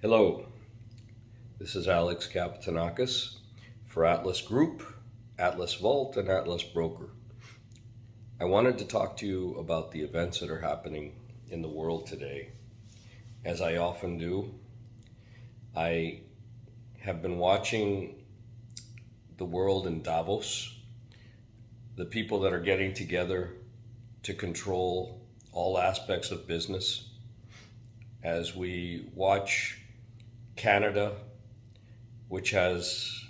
Hello, this is Alex Kapitanakis for Atlas Group, Atlas Vault, and Atlas Broker. I wanted to talk to you about the events that are happening in the world today. As I often do, I have been watching the world in Davos, the people that are getting together to control all aspects of business. As we watch Canada, which has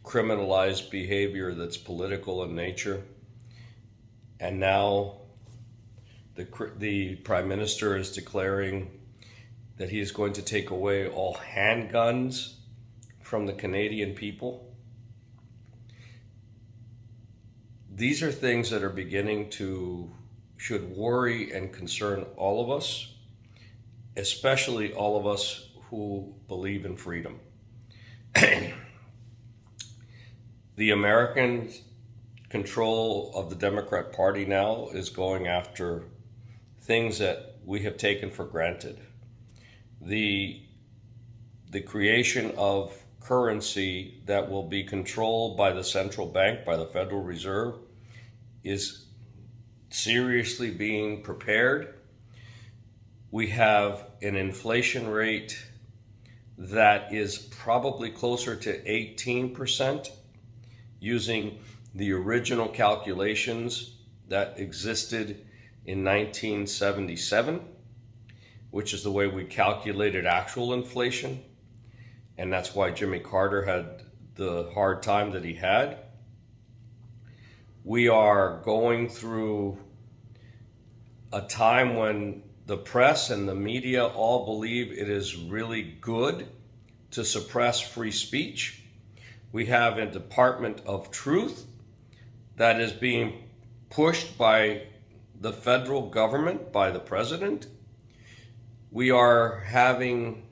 criminalized behavior that's political in nature, and now the Prime Minister is declaring that he is going to take away all handguns from the Canadian people. These are things that are beginning to should worry and concern all of us, especially all of us who believe in freedom. The American control of the Democrat Party now is going after things that we have taken for granted. The creation of currency that will be controlled by the central bank, by the Federal Reserve, is seriously being prepared. We have an inflation rate that is probably closer to 18% using the original calculations that existed in 1977, which is the way we calculated actual inflation. And that's why Jimmy Carter had the hard time that he had. We are going through a time when the press and the media all believe it is really good to suppress free speech. We have a Department of Truth that is being pushed by the federal government, by the president. We are having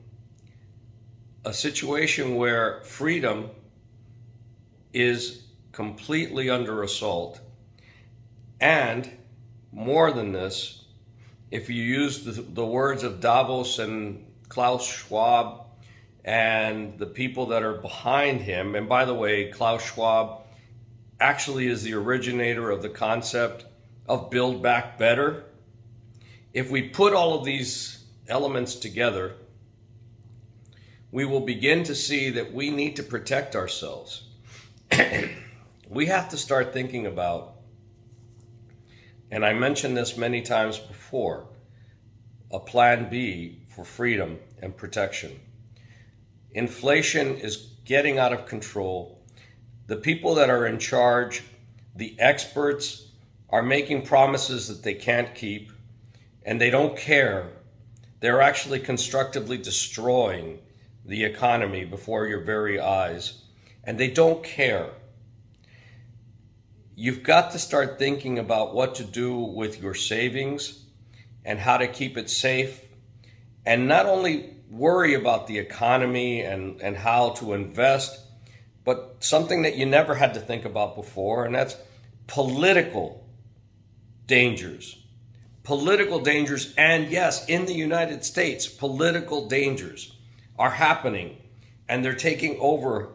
a situation where freedom is completely under assault. And more than this, if you use the words of Davos and Klaus Schwab and the people that are behind him, and by the way, Klaus Schwab actually is the originator of the concept of Build Back Better. If we put all of these elements together, we will begin to see that we need to protect ourselves. We have to start thinking about, and I mentioned this many times before, a plan B for freedom and protection. Inflation is getting out of control. The people that are in charge, the experts, are making promises that they can't keep, and they don't care. They're actually constructively destroying the economy before your very eyes, and they don't care. You've got to start thinking about what to do with your savings and how to keep it safe, and not only worry about the economy and how to invest, but something that you never had to think about before, and that's political dangers. Political dangers, and yes, in the United States, political dangers are happening, and they're taking over,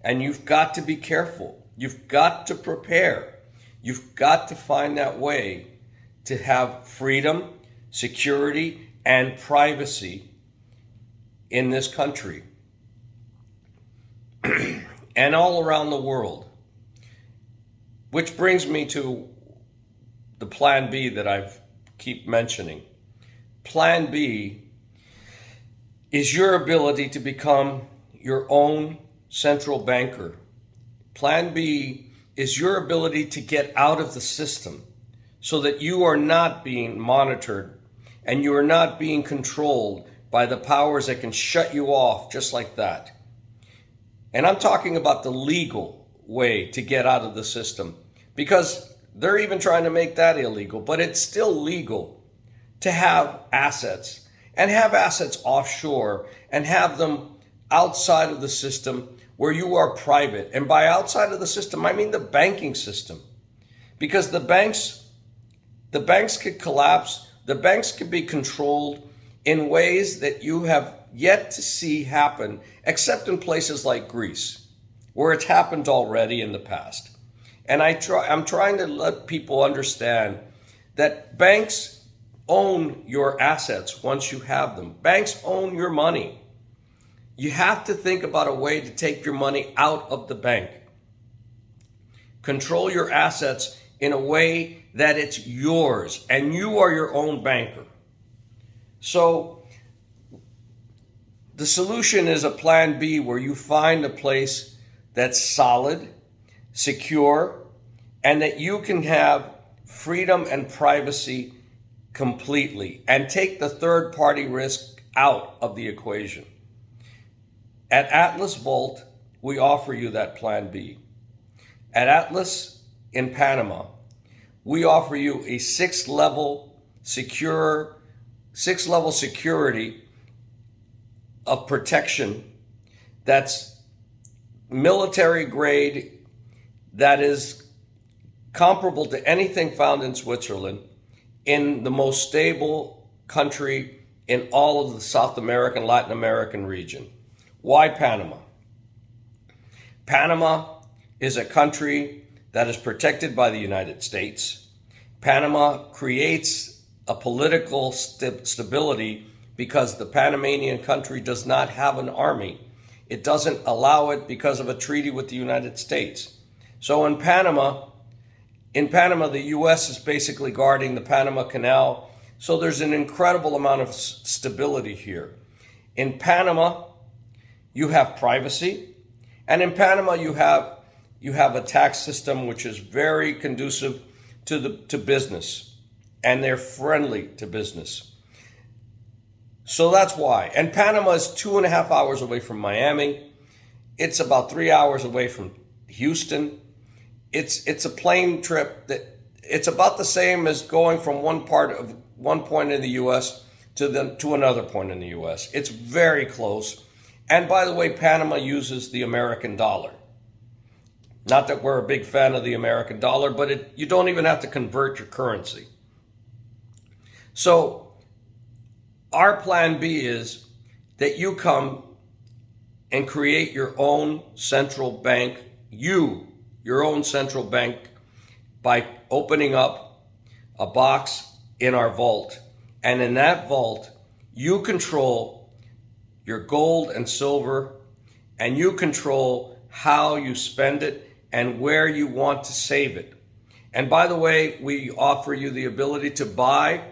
and you've got to be careful. You've got to prepare. You've got to find that way to have freedom, security, and privacy in this country and all around the world. Which brings me to the plan B that I keep mentioning. Plan B is your ability to become your own central banker. Plan B is your ability to get out of the system so that you are not being monitored and you are not being controlled by the powers that can shut you off just like that. And I'm talking about the legal way to get out of the system, because they're even trying to make that illegal, but it's still legal to have assets and have assets offshore and have them outside of the system where you are private. And by outside of the system, I mean the banking system, because the banks could collapse. The banks could be controlled in ways that you have yet to see happen, except in places like Greece, where it's happened already in the past. And I'm trying to let people understand that banks own your assets once you have them. Banks own your money. You have to think about a way to take your money out of the bank. Control your assets in a way that it's yours and you are your own banker. So the solution is a plan B where you find a place that's solid, secure, and that you can have freedom and privacy completely and take the third party risk out of the equation. At Atlas Vault, we offer you that plan B. At Atlas in Panama, we offer you a six-level security of protection that's military grade, that is comparable to anything found in Switzerland, in the most stable country in all of the South American, Latin American region. Why Panama? Panama is a country that is protected by the United States. Panama creates a political stability because the Panamanian country does not have an army. It doesn't allow it because of a treaty with the United States. So in Panama, the U.S. is basically guarding the Panama Canal. So there's an incredible amount of stability here. In Panama, you have privacy. And in Panama, you have a tax system which is very conducive to business. And they're friendly to business. So that's why. And Panama is 2.5 hours away from Miami. It's about 3 hours away from Houston. It's a plane trip that it's about the same as going from one point in the U.S. to another point in the U.S. It's very close. And by the way, Panama uses the American dollar. Not that we're a big fan of the American dollar, but you don't even have to convert your currency. So our plan B is that you come and create your own central bank, your own central bank, by opening up a box in our vault. And in that vault, you control your gold and silver, and you control how you spend it and where you want to save it. And by the way, we offer you the ability to buy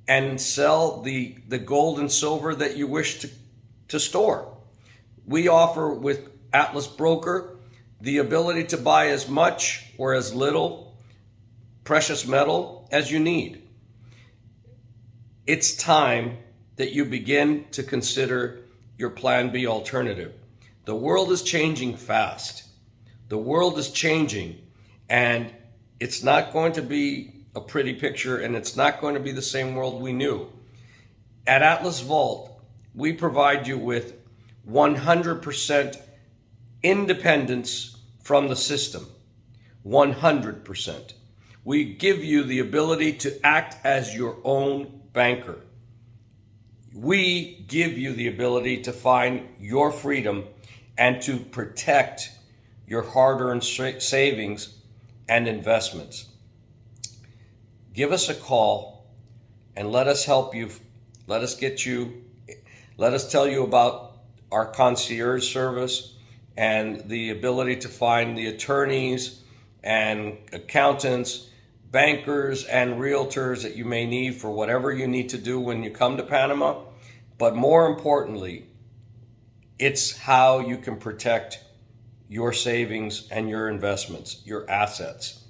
and sell the gold and silver that you wish to store. We offer with Atlas Broker the ability to buy as much or as little precious metal as you need. It's time that you begin to consider your plan B alternative. The world is changing fast. The world is changing, and it's not going to be a pretty picture, and it's not going to be the same world we knew. At Atlas Vault, we provide you with 100% independence from the system. 100%. We give you the ability to act as your own banker. We give you the ability to find your freedom and to protect your hard-earned savings and investments. Give us a call and let us help you. Let us tell you about our concierge service and the ability to find the attorneys and accountants, bankers, and realtors that you may need for whatever you need to do when you come to Panama. But more importantly, it's how you can protect your savings and your investments, your assets.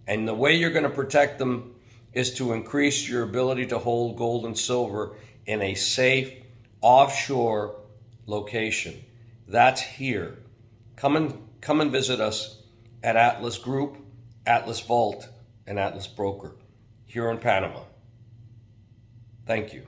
And the way you're going to protect them is to increase your ability to hold gold and silver in a safe, offshore location. That's here. Come and visit us at Atlas Group, Atlas Vault, and Atlas Broker here in Panama. Thank you.